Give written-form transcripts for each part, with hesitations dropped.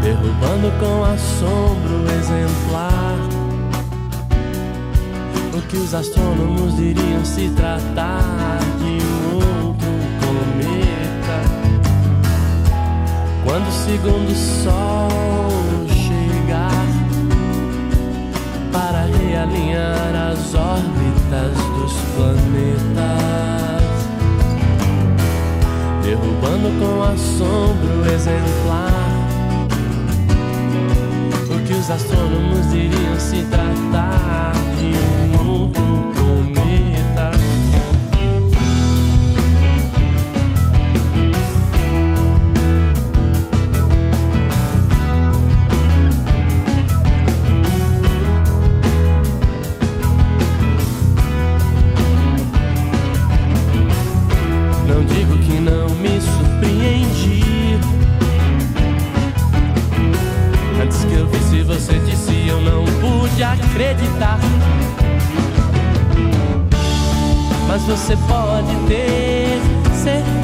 derrubando com assombro exemplar o que os astrônomos diriam se tratar de um outro cometa. Quando o segundo sol chegar para realinhar as órbitas dos planetas, derrubando com assombro exemplar o que os astrônomos diriam se tratar de um outro cometa. Não digo que não me surpreendi. Antes que eu visse você disse, eu não pude acreditar. Mas você pode ter certeza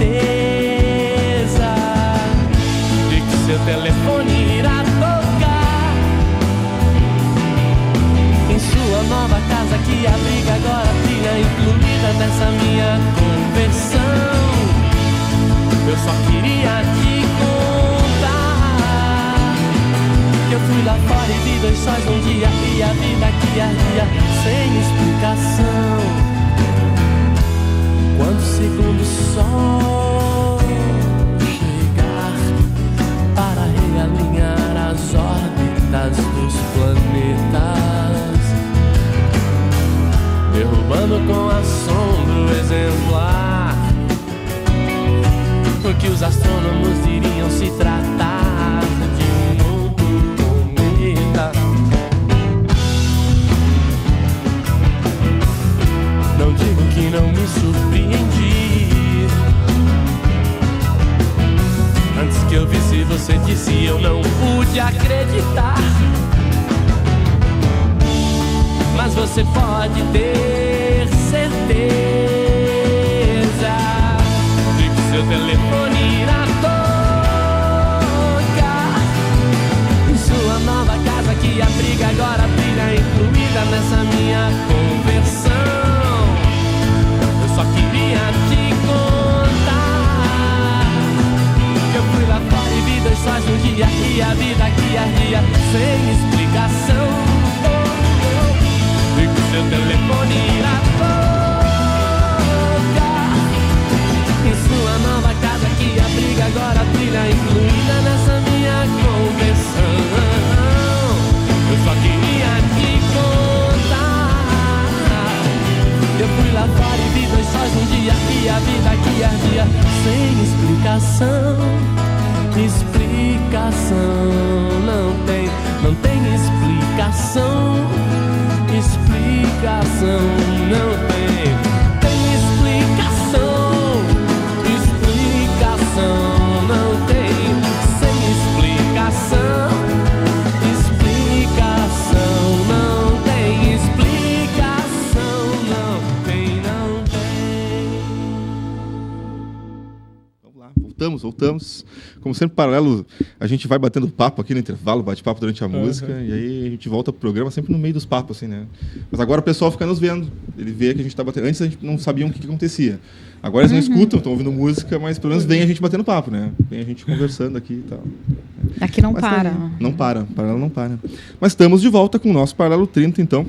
de que seu telefone irá tocar em sua nova casa que abriga agora a trilha incluída nessa minha conversão. Eu só queria te contar que eu fui lá fora e vi 2 sóis num dia e a vida que ardia sem explicação. Quando o segundo sol chegar para realinhar as órbitas dos planetas, derrubando com assombro exemplar o que os astrônomos diriam se tratar de um outro cometa. Não digo que não me surpreendi. Antes que eu visse você disse, eu não pude acreditar. Mas você pode ter certeza de que seu telefone irá tocar em sua nova casa que abriga agora a trilha incluída nessa minha conversão. Eu só queria te contar que eu fui lá fora e vi 2 sóis no dia e a vida que ardia sem explicação. E que seu telefone irá tocar em sua nova casa que abriga agora a trilha incluída nessa minha conversão. Eu só queria te contar que eu fui lá fora e vi 2 sóis num dia e a vida que ardia sem explicação. Explicação não tem explicação. Explicação não tem explicação. Explicação não tem, sem explicação. Explicação não tem, explicação não tem. Vamos lá, voltamos. Como sempre, paralelo, a gente vai batendo papo aqui no intervalo, bate-papo durante a música, e aí a gente volta pro programa sempre no meio dos papos, assim, né? Mas agora o pessoal fica nos vendo, ele vê que a gente tá batendo. Antes a gente não sabia o que acontecia. Agora eles não escutam, estão ouvindo música, mas pelo menos vem a gente batendo papo, né? Vem a gente conversando aqui e tal. Aqui não mas para. Não para, paralelo não para. Mas estamos de volta com o nosso Paralelo 30, então.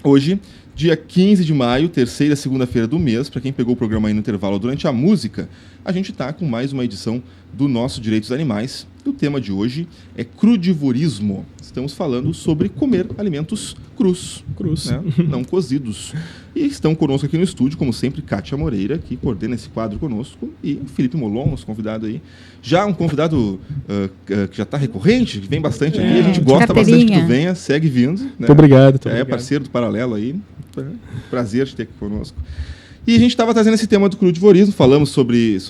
Hoje, dia 15 de maio, terceira segunda-feira do mês, para quem pegou o programa aí no intervalo durante a música, a gente está com mais uma edição do nosso Direitos Animais. E o tema de hoje é crudivorismo. Estamos falando sobre comer alimentos crus, né? Não cozidos. E estão conosco aqui no estúdio, como sempre, Kátia Moreira, que coordena esse quadro conosco, e Felipe Molon, nosso convidado aí. Já um convidado que já está recorrente, que vem bastante aqui. A gente gosta bastante que tu venha, segue vindo. Né? Muito obrigado. Parceiro do Paralelo aí. Prazer de ter aqui conosco. E a gente estava trazendo esse tema do crudivorismo, falamos sobre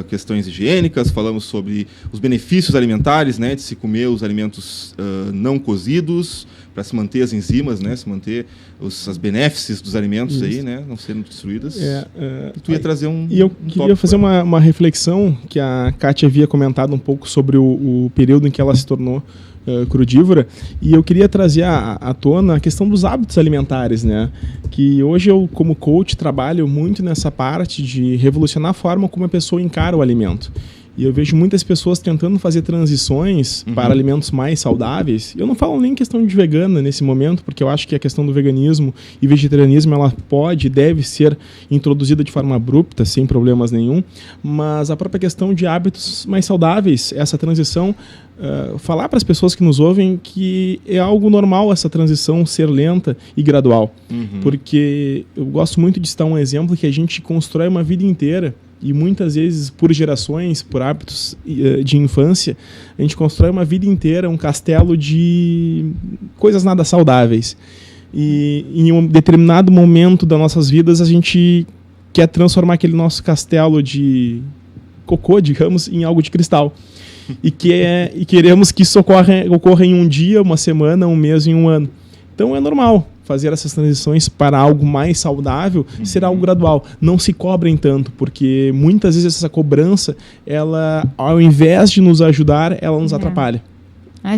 questões higiênicas, falamos sobre os benefícios alimentares, né, de se comer os alimentos não cozidos, se manter as enzimas, né? Se manter as benéfices dos alimentos aí, né? Não serem destruídas. Tu ia trazer E eu queria fazer uma reflexão que a Kátia havia comentado um pouco sobre o período em que ela se tornou crudívora, e eu queria trazer à tona a questão dos hábitos alimentares, né? Que hoje eu, como coach, trabalho muito nessa parte de revolucionar a forma como a pessoa encara o alimento. E eu vejo muitas pessoas tentando fazer transições para alimentos mais saudáveis. Eu não falo nem questão de vegana nesse momento, porque eu acho que a questão do veganismo e vegetarianismo ela pode e deve ser introduzida de forma abrupta, sem problemas nenhum. Mas a própria questão de hábitos mais saudáveis, essa transição, falar para as pessoas que nos ouvem que é algo normal essa transição ser lenta e gradual. Porque eu gosto muito de citar um exemplo que a gente constrói uma vida inteira. E muitas vezes, por gerações, por hábitos de infância, a gente constrói uma vida inteira, um castelo de coisas nada saudáveis. E em um determinado momento das nossas vidas, a gente quer transformar aquele nosso castelo de cocô, digamos, em algo de cristal. E queremos que isso ocorra em um dia, uma semana, um mês e um ano. Então é normal fazer essas transições para algo mais saudável, ser algo gradual. Não se cobrem tanto, porque muitas vezes essa cobrança, ela, ao invés de nos ajudar, ela nos atrapalha.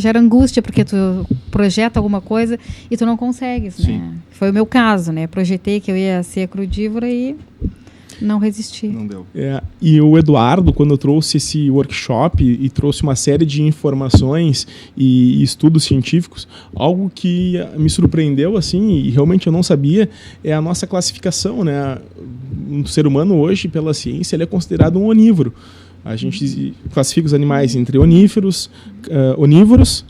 Gera angústia, porque tu projeta alguma coisa e tu não consegues, né? Foi o meu caso, né? Projetei que eu ia ser crudívora e não resisti. Não deu. E o Eduardo, quando eu trouxe esse workshop e trouxe uma série de informações e estudos científicos, algo que me surpreendeu, assim, e realmente eu não sabia, é a nossa classificação, né? Um ser humano hoje, pela ciência, ele é considerado um onívoro. A gente classifica os animais entre oníferos, onívoros,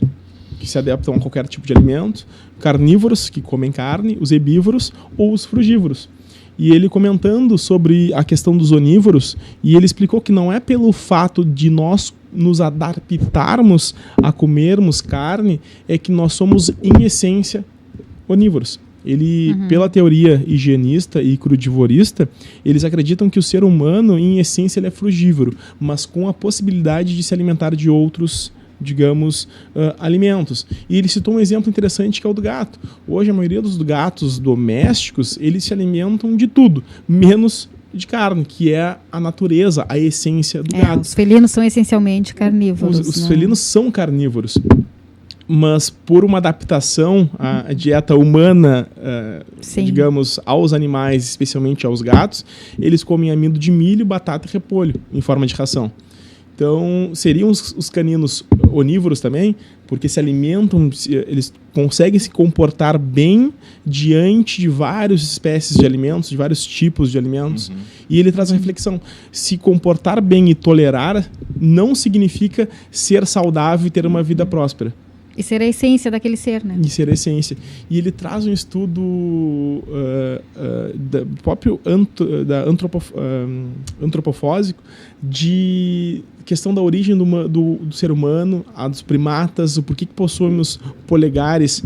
que se adaptam a qualquer tipo de alimento, carnívoros, que comem carne, os herbívoros ou os frugívoros. E ele comentando sobre a questão dos onívoros, e ele explicou que não é pelo fato de nós nos adaptarmos a comermos carne, é que nós somos, em essência, onívoros. Ele, pela teoria higienista e crudivorista, eles acreditam que o ser humano, em essência, ele é frugívoro, mas com a possibilidade de se alimentar de outros, digamos, alimentos. E ele citou um exemplo interessante que é o do gato. Hoje a maioria dos gatos domésticos, eles se alimentam de tudo, menos de carne, que é a natureza, a essência do gato. Os felinos são essencialmente carnívoros. Os felinos são carnívoros, mas por uma adaptação à dieta humana, digamos, aos animais, especialmente aos gatos, eles comem amido de milho, batata e repolho em forma de ração. Então, seriam os caninos onívoros também, porque se alimentam, eles conseguem se comportar bem diante de várias espécies de alimentos, de vários tipos de alimentos. E ele traz a reflexão: se comportar bem e tolerar não significa ser saudável e ter uma vida próspera. E ser a essência daquele ser, né? E ser a essência. E ele traz um estudo próprio antropofósico de questão da origem do ser humano, a dos primatas, o porquê que possuímos polegares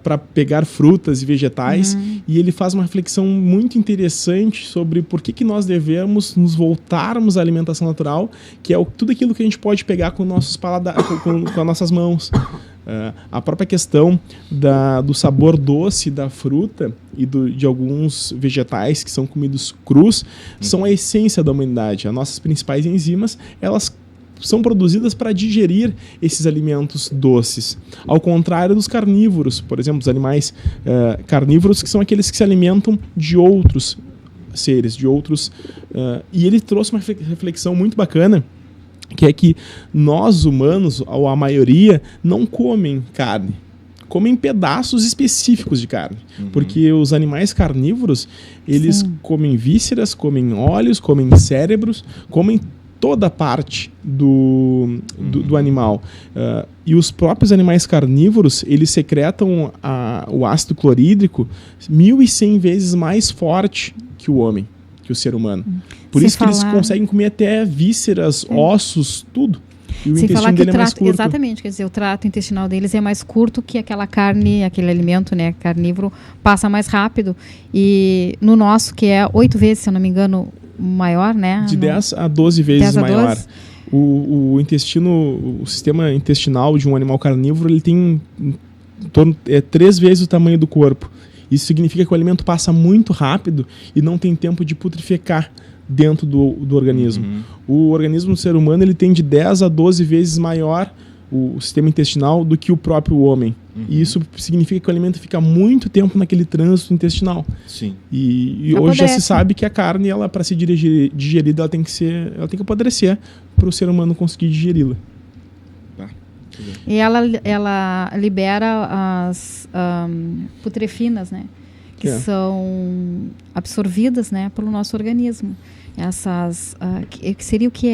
para pegar frutas e vegetais. E ele faz uma reflexão muito interessante sobre por que nós devemos nos voltarmos à alimentação natural, que é tudo aquilo que a gente pode pegar com nossos paladares, com as nossas mãos. A própria questão do sabor doce da fruta e de alguns vegetais que são comidos crus são a essência da humanidade. As nossas principais enzimas, elas são produzidas para digerir esses alimentos doces. Ao contrário dos carnívoros, por exemplo, os animais carnívoros, que são aqueles que se alimentam de outros seres, de outros... e ele trouxe uma reflexão muito bacana, que é que nós humanos, ou a maioria, não comem carne. Comem pedaços específicos de carne. Porque os animais carnívoros, eles comem vísceras, comem óleos, comem cérebros, comem toda a parte do animal. E os próprios animais carnívoros, eles secretam o ácido clorídrico 1.100 vezes mais forte que o homem, que o ser humano. Por isso que eles conseguem comer até vísceras, ossos, tudo. E o intestino dele é mais curto. Exatamente, quer dizer, o trato intestinal deles é mais curto que aquela carne, aquele alimento, né, carnívoro, passa mais rápido. E no nosso, que é 8 vezes, se eu não me engano, maior, né? De 10 a 12 vezes maior. O intestino, o sistema intestinal de um animal carnívoro, ele tem é 3 vezes o tamanho do corpo. Isso significa que o alimento passa muito rápido e não tem tempo de putreficar dentro do organismo. O organismo do ser humano ele tem de 10 a 12 vezes maior o sistema intestinal do que o próprio homem. E isso significa que o alimento fica muito tempo naquele trânsito intestinal. Sim. E hoje já se sabe que a carne, ela para ser digerida, ela tem que apodrecer para o ser humano conseguir digeri-la. E ela libera as putrefinas, né? Que são absorvidas, né, pelo nosso organismo. Essas, que seria o que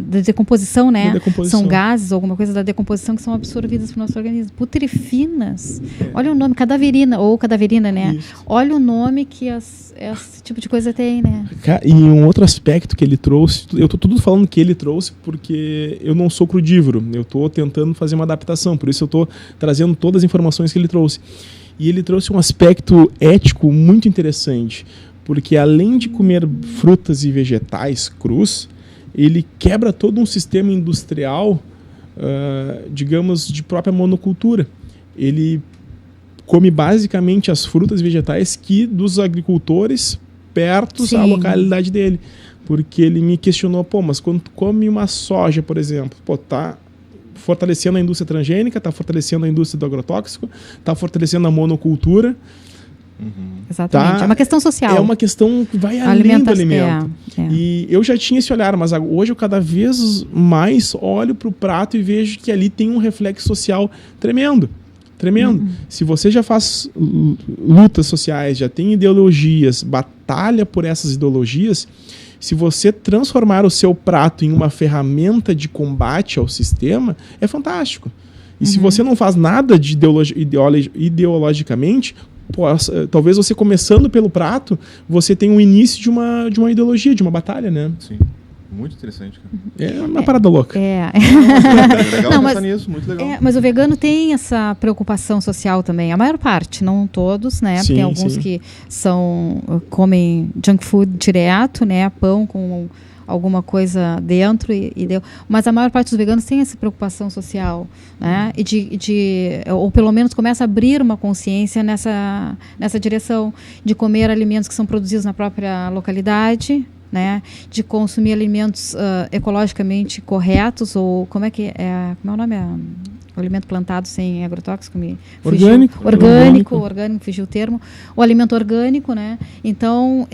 da decomposição, né? São gases, alguma coisa da decomposição que são absorvidas pelo nosso organismo. Putrefinas. Olha o nome, cadaverina, né? Isso. Olha o nome que esse tipo de coisa tem, né? E um outro aspecto que ele trouxe, eu tô tudo falando que ele trouxe porque eu não sou crudívoro, eu tô tentando fazer uma adaptação, por isso eu tô trazendo todas as informações que ele trouxe. E ele trouxe um aspecto ético muito interessante, porque além de comer frutas e vegetais crus, ele quebra todo um sistema industrial, digamos, de própria monocultura. Ele come basicamente as frutas e vegetais dos agricultores perto à localidade dele. Porque ele me questionou, mas quando tu come uma soja, por exemplo, tá fortalecendo a indústria transgênica, está fortalecendo a indústria do agrotóxico, está fortalecendo a monocultura. Exatamente. É uma questão social. É uma questão que vai além do alimento. E eu já tinha esse olhar, mas hoje eu cada vez mais olho para o prato e vejo que ali tem um reflexo social tremendo. Se você já faz lutas sociais, já tem ideologias, batalha por essas ideologias, se você transformar o seu prato em uma ferramenta de combate ao sistema, é fantástico. E se você não faz nada de ideologicamente, talvez você começando pelo prato, você tenha um início de uma ideologia, de uma batalha, né? Sim. Muito interessante, cara. É uma parada louca. Legal pensar nisso, muito legal. Mas o vegano tem essa preocupação social também. A maior parte, não todos, né? Tem alguns que comem junk food direto, né? Pão com alguma coisa dentro mas a maior parte dos veganos tem essa preocupação social, né? Ou pelo menos começa a abrir uma consciência nessa direção de comer alimentos que são produzidos na própria localidade, né, de consumir alimentos ecologicamente corretos, ou como é o nome? O alimento plantado sem agrotóxico, orgânico, fugiu o termo. O alimento orgânico, né? Então,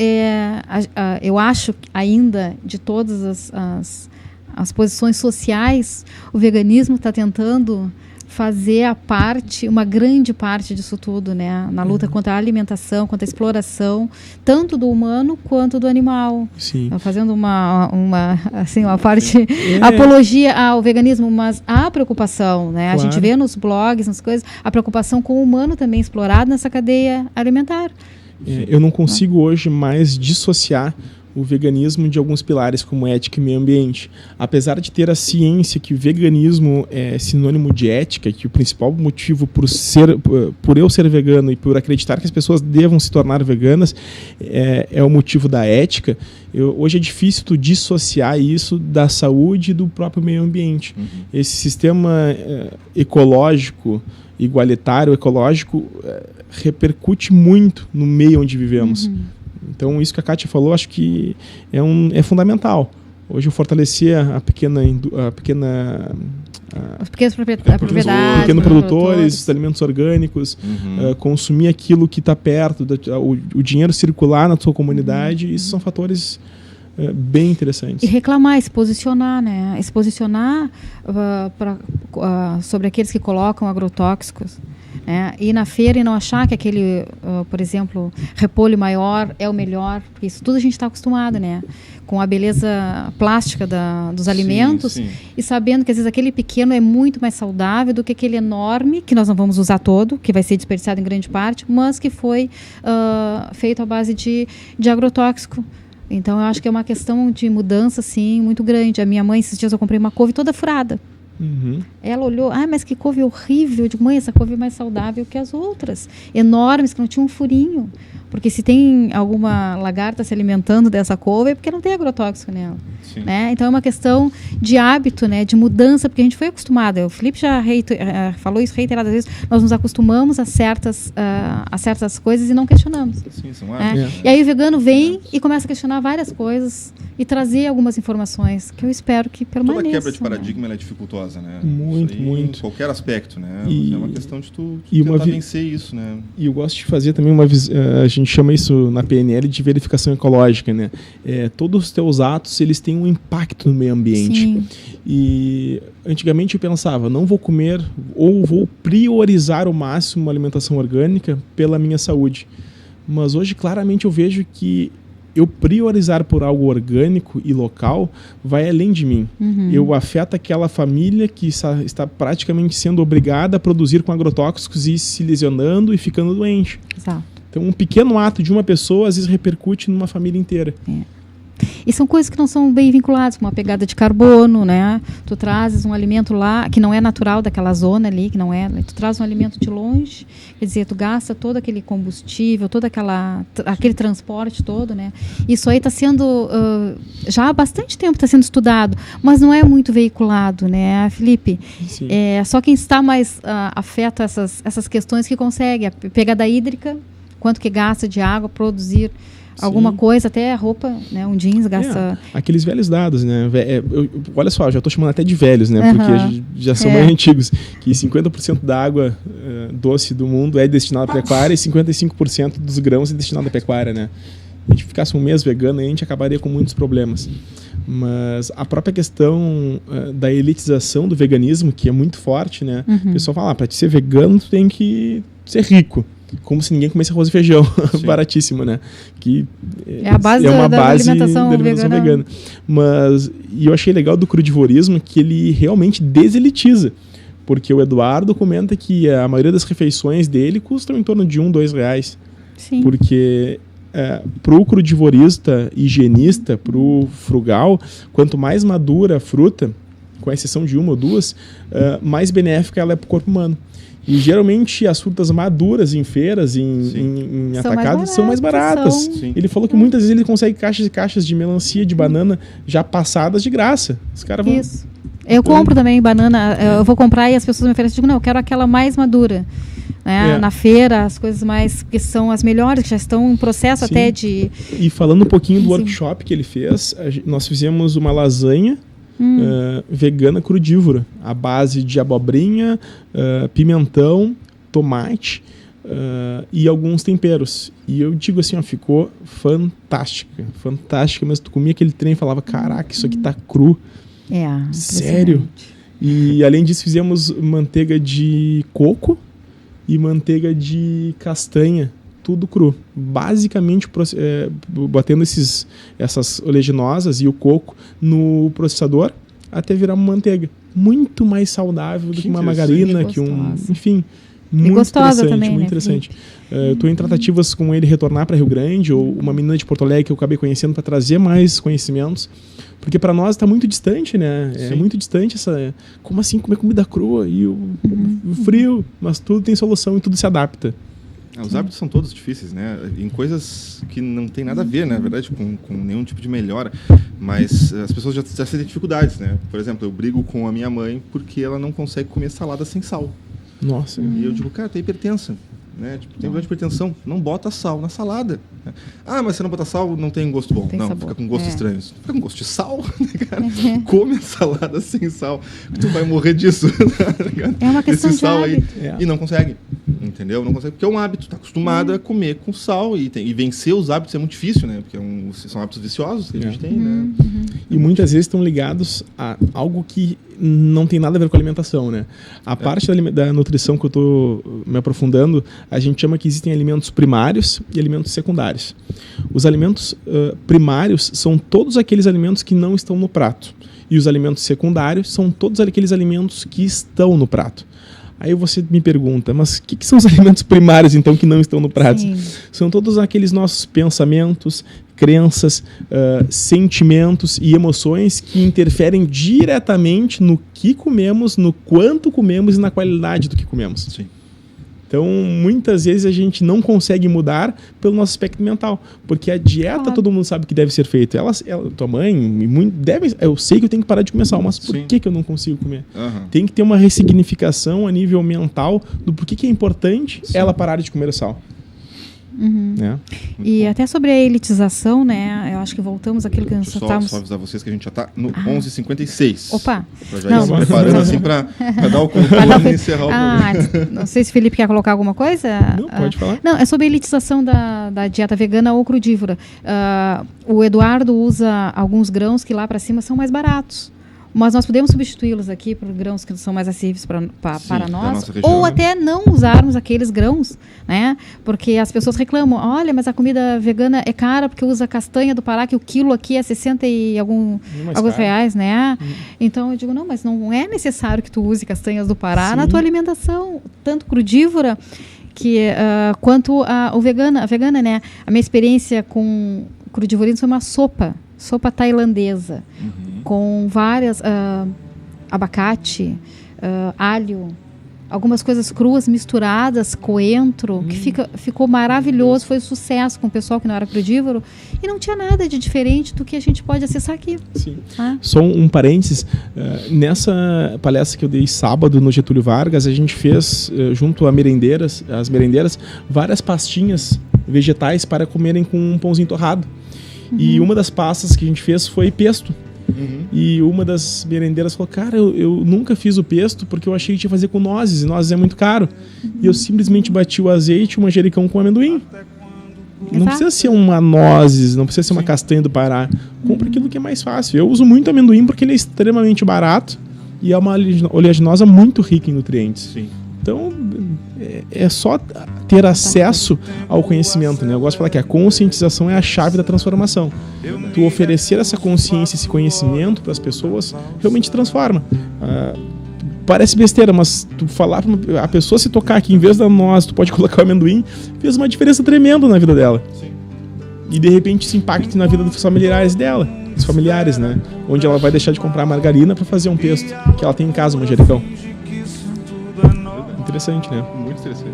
eu acho ainda, de todas as posições sociais, o veganismo está tentando fazer uma grande parte disso tudo, né? Na luta contra a alimentação, contra a exploração, tanto do humano quanto do animal. Sim. Fazendo uma parte apologia ao veganismo, mas há preocupação, né? Claro. A gente vê nos blogs, nas coisas, a preocupação com o humano também explorado nessa cadeia alimentar. Eu não consigo hoje mais dissociar o veganismo de alguns pilares como ética e meio ambiente. Apesar de ter a ciência que o veganismo é sinônimo de ética, que o principal motivo por eu ser vegano e por acreditar que as pessoas devam se tornar veganas é o motivo da ética, hoje é difícil tu dissociar isso da saúde e do próprio meio ambiente. Esse sistema ecológico, igualitário, ecológico, repercute muito no meio onde vivemos. Então, isso que a Kátia falou, acho que é fundamental. Hoje, fortalecer os pequenos produtores, os alimentos orgânicos, consumir aquilo que está perto, o dinheiro circular na sua comunidade, isso são fatores bem interessantes. E reclamar, se posicionar, né? Se posicionar sobre aqueles que colocam agrotóxicos. Ir na feira e não achar que aquele, por exemplo, repolho maior é o melhor, porque isso tudo a gente está acostumado, né? Com a beleza plástica dos alimentos, sim. E sabendo que às vezes aquele pequeno é muito mais saudável do que aquele enorme, que nós não vamos usar todo, que vai ser desperdiçado em grande parte, mas que foi feito à base de agrotóxico. Então eu acho que é uma questão de mudança, sim, muito grande. A minha mãe, esses dias eu comprei uma couve toda furada. Ela olhou, mas que couve horrível. Eu digo, mãe, essa couve é mais saudável que as outras, enormes, que não tinham um furinho. Porque se tem alguma lagarta se alimentando dessa couve, é porque não tem agrotóxico nela. Né? Então é uma questão de hábito, né? De mudança, porque a gente foi acostumado. O Felipe já falou isso reiteradas vezes. Nós nos acostumamos a certas coisas e não questionamos. Sim, são hábitos. E aí o vegano vem e começa a questionar várias coisas e trazer algumas informações que eu espero que permaneçam. Toda quebra de paradigma ela é dificultosa, né? Muito. Em qualquer aspecto, né? É uma questão de tu tentar vencer isso, né? E eu gosto de fazer também a gente chama isso na PNL de verificação ecológica, né? Todos os teus atos, eles têm um impacto no meio ambiente. Sim. E antigamente eu pensava, não vou comer ou vou priorizar ao máximo uma alimentação orgânica pela minha saúde. Mas hoje claramente eu vejo que eu priorizar por algo orgânico e local vai além de mim. Eu afeto aquela família que está praticamente sendo obrigada a produzir com agrotóxicos e se lesionando e ficando doente. Exato. Então um pequeno ato de uma pessoa às vezes repercute numa família inteira. E são coisas que não são bem vinculadas, com uma pegada de carbono, né? Tu trazes um alimento lá que não é natural daquela zona ali, que não é. Tu traz um alimento de longe, quer dizer, tu gasta todo aquele combustível, todo aquele transporte todo, né? Isso aí está sendo já há bastante tempo está sendo estudado, mas não é muito veiculado, né, Felipe? Sim. Só quem está mais afeto a essas questões que consegue a pegada hídrica, quanto que gasta de água, produzir alguma coisa, até a roupa, né? Um jeans gasta... aqueles velhos dados, né? Olha só, já estou chamando até de velhos, né? Porque já são mais antigos. Que 50% da água doce do mundo é destinada à pecuária e 55% dos grãos é destinado à pecuária, né? Se a gente ficasse um mês vegano, a gente acabaria com muitos problemas. Mas a própria questão da elitização do veganismo, que é muito forte, né? O pessoal fala, para ser vegano, tu tem que ser rico. Como se ninguém comesse arroz e feijão, baratíssimo, né? Que é a base, da alimentação vegana. Mas eu achei legal do crudivorismo que ele realmente deselitiza. Porque o Eduardo comenta que a maioria das refeições dele custam em torno de R$1, R$2. Sim. Porque pro crudivorista, higienista, pro frugal, quanto mais madura a fruta, com exceção de uma ou duas, mais benéfica ela é pro corpo humano. E geralmente as frutas maduras em feiras, em atacados, são mais baratas. Ele falou que muitas vezes ele consegue caixas e caixas de melancia, de banana já passadas de graça. Os caras vão... Isso. Eu compro também banana, eu vou comprar e as pessoas me oferecem, digo, não, eu quero aquela mais madura. Né? Na feira, as coisas mais, que são as melhores, que já estão em processo até de... E falando um pouquinho do workshop que ele fez, nós fizemos uma lasanha vegana crudívora, à base de abobrinha, pimentão, tomate e alguns temperos. E eu digo assim, ficou fantástica, mas tu comia aquele trem e falava, caraca, isso aqui tá cru. Sério? E além disso fizemos manteiga de coco e manteiga de castanha, tudo cru. Basicamente, batendo essas oleaginosas e o coco no processador até virar uma manteiga. Muito mais saudável do que uma margarina, enfim, muito gostosa interessante, também, muito interessante. Eu estou em tratativas com ele retornar para Rio Grande, ou uma menina de Porto Alegre que eu acabei conhecendo para trazer mais conhecimentos, porque para nós está muito distante, né? É muito distante essa... Como assim comer comida crua e o frio? Mas tudo tem solução e tudo se adapta. Os hábitos são todos difíceis, né? Em coisas que não tem nada a ver, né? Na verdade, com nenhum tipo de melhora. Mas as pessoas já têm dificuldades, né? Por exemplo, eu brigo com a minha mãe porque ela não consegue comer salada sem sal. Nossa. E eu digo, cara, tem hipertensa. Né? Tipo, tem problema de hipertensão, não bota sal na salada. Ah, mas se não botar sal, não tem gosto bom. Não, fica com gosto estranho. Fica com gosto de sal, né, cara? Come a salada sem sal, tu vai morrer disso. É uma questão de sal hábito. E não consegue, entendeu? Não consegue, porque é um hábito, tá acostumado a comer com sal e vencer os hábitos é muito difícil, né? Porque são hábitos viciosos que a gente tem, né? E muitas vezes estão ligados a algo que não tem nada a ver com alimentação, né? A parte da nutrição que eu estou me aprofundando, a gente chama que existem alimentos primários e alimentos secundários. Os alimentos primários são todos aqueles alimentos que não estão no prato. E os alimentos secundários são todos aqueles alimentos que estão no prato. Aí você me pergunta, mas o que são os alimentos primários, então, que não estão no prato? Sim. São todos aqueles nossos pensamentos, crenças, sentimentos e emoções que interferem diretamente no que comemos, no quanto comemos e na qualidade do que comemos. Sim. Então, muitas vezes a gente não consegue mudar pelo nosso aspecto mental, porque a dieta todo mundo sabe que deve ser feita. Tua mãe, eu sei que eu tenho que parar de comer sal, mas por que eu não consigo comer? Tem que ter uma ressignificação a nível mental do porquê que é importante ela parar de comer o sal. Né? E até sobre a elitização, né? Eu acho que voltamos àquilo que nós estávamos... Só avisar vocês que a gente já está no 11h56. Opa! Pra já ir se preparando assim para dar o controle e encerrar o programa. Não sei se o Felipe quer colocar alguma coisa. Não, pode falar. Não, é sobre a elitização da dieta vegana ou crudívora. O Eduardo usa alguns grãos que lá para cima são mais baratos. Mas nós podemos substituí-los aqui por grãos que são mais acessíveis para nós, ou até não usarmos aqueles grãos, né? Porque as pessoas reclamam, olha, mas a comida vegana é cara porque usa castanha do Pará, que o quilo aqui é 60 e alguns reais, né? Então eu digo, não, mas não é necessário que tu use castanhas do Pará na tua alimentação, tanto crudívora quanto a vegana, né? A minha experiência com crudivorismo foi uma sopa tailandesa, com várias abacate, alho, algumas coisas cruas misturadas, coentro, que ficou maravilhoso, foi um sucesso com o pessoal que não era crudívoro e não tinha nada de diferente do que a gente pode acessar aqui. Sim. Só um parênteses, nessa palestra que eu dei sábado no Getúlio Vargas, a gente fez junto às merendeiras, várias pastinhas vegetais para comerem com um pãozinho torrado. E uma das pastas que a gente fez foi pesto. E uma das merendeiras falou, cara, eu nunca fiz o pesto porque eu achei que tinha que fazer com nozes, e nozes é muito caro. E eu simplesmente bati o azeite e o manjericão com amendoim. Não precisa ser uma nozes, não precisa ser uma castanha do Pará. Compra aquilo que é mais fácil. Eu uso muito amendoim porque ele é extremamente barato e é uma oleaginosa muito rica em nutrientes. Então, é só ter acesso ao conhecimento, né? Eu gosto de falar que a conscientização é a chave da transformação. Tu oferecer essa consciência, esse conhecimento para as pessoas, realmente transforma. Parece besteira, mas tu falar para a pessoa se tocar aqui, em vez da noz, tu pode colocar o amendoim, fez uma diferença tremenda na vida dela. E de repente isso impacta na vida dos familiares dela, dos familiares, né? Onde ela vai deixar de comprar margarina para fazer um pesto, que ela tem em casa, um manjericão. Interessante, né? Muito interessante.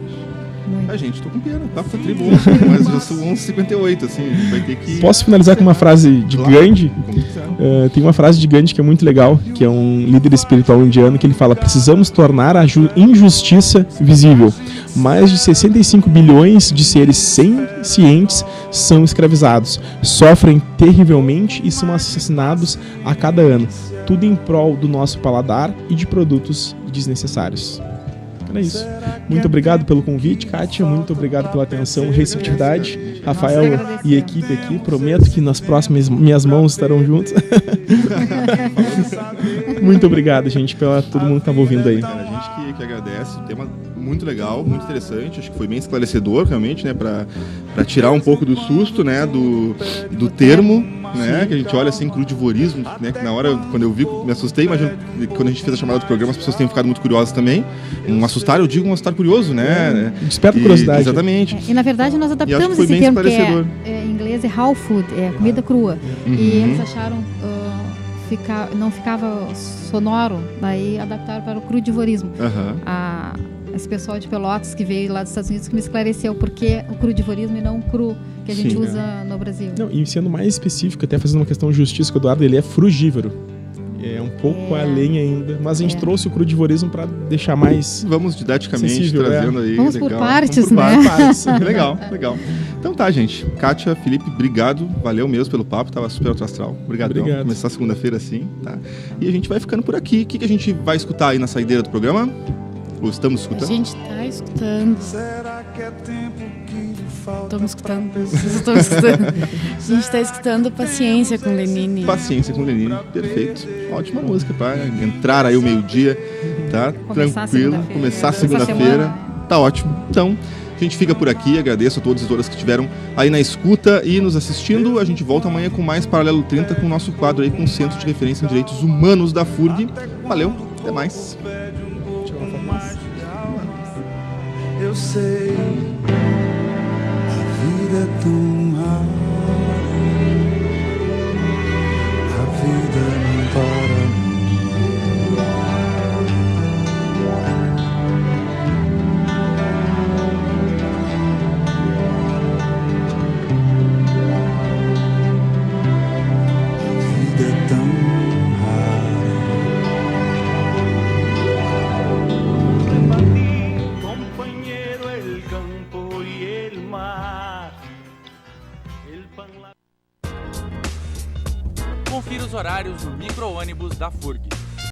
Gente, tô com pena, o papo tá tribo, mas já são 11h58, assim, vai ter que... Posso finalizar com uma frase de Gandhi? Tem uma frase de Gandhi que é muito legal, que é um líder espiritual indiano, que ele fala: precisamos tornar a injustiça visível. Mais de 65 bilhões de seres sencientes são escravizados, sofrem terrivelmente e são assassinados a cada ano. Tudo em prol do nosso paladar e de produtos desnecessários. É isso. Muito obrigado pelo convite, Kátia. Muito obrigado pela atenção e receptividade. Rafael e equipe aqui. Prometo que nas próximas minhas mãos estarão juntos. Muito obrigado, gente, pela todo mundo que estava ouvindo aí. A gente que agradece. O tema muito legal, muito interessante. Acho que foi bem esclarecedor, realmente, né? Para tirar um pouco do susto, né? Do termo, né? Que a gente olha assim, crudivorismo, né? Que na hora, quando eu vi, me assustei. Imagino quando a gente fez a chamada do programa, as pessoas tenham ficado muito curiosas também. Um assustar curioso, né? Desperta curiosidade. Exatamente. E na verdade nós adaptamos esse termo, que em inglês é raw food, é comida crua. E eles acharam não ficava sonoro, daí adaptaram para o crudivorismo. Esse pessoal de Pelotas que veio lá dos Estados Unidos que me esclareceu porque o crudivorismo e não o cru que a gente usa no Brasil. Não, e sendo mais específico, até fazendo uma questão de justiça com o Eduardo, ele é frugívoro. É um pouco além ainda, mas a gente trouxe o crudivorismo para deixar mais... Vamos didaticamente sensível, trazendo aí. Vamos legal. por partes, Legal. Então tá, gente. Kátia, Felipe, obrigado. Valeu mesmo pelo papo, tava super alto astral. Obrigadão. Obrigado. Começar segunda-feira assim, tá? E a gente vai ficando por aqui. O que a gente vai escutar aí na saideira do programa? Ou estamos escutando? A gente tá escutando. Estamos escutando. A gente tá escutando Paciência com Lenine. Paciência com Lenine, perfeito. Ótima música para entrar aí o meio-dia, tá? Tranquilo. Começar segunda-feira. Tá ótimo. Então, a gente fica por aqui. Agradeço a todos e todas que estiveram aí na escuta e nos assistindo. A gente volta amanhã com mais Paralelo 30 com o nosso quadro aí com o Centro de Referência em Direitos Humanos da FURG. Valeu, até mais. Eu sei, a vida é tão rara, a vida não para nunca. no micro-ônibus da FURG.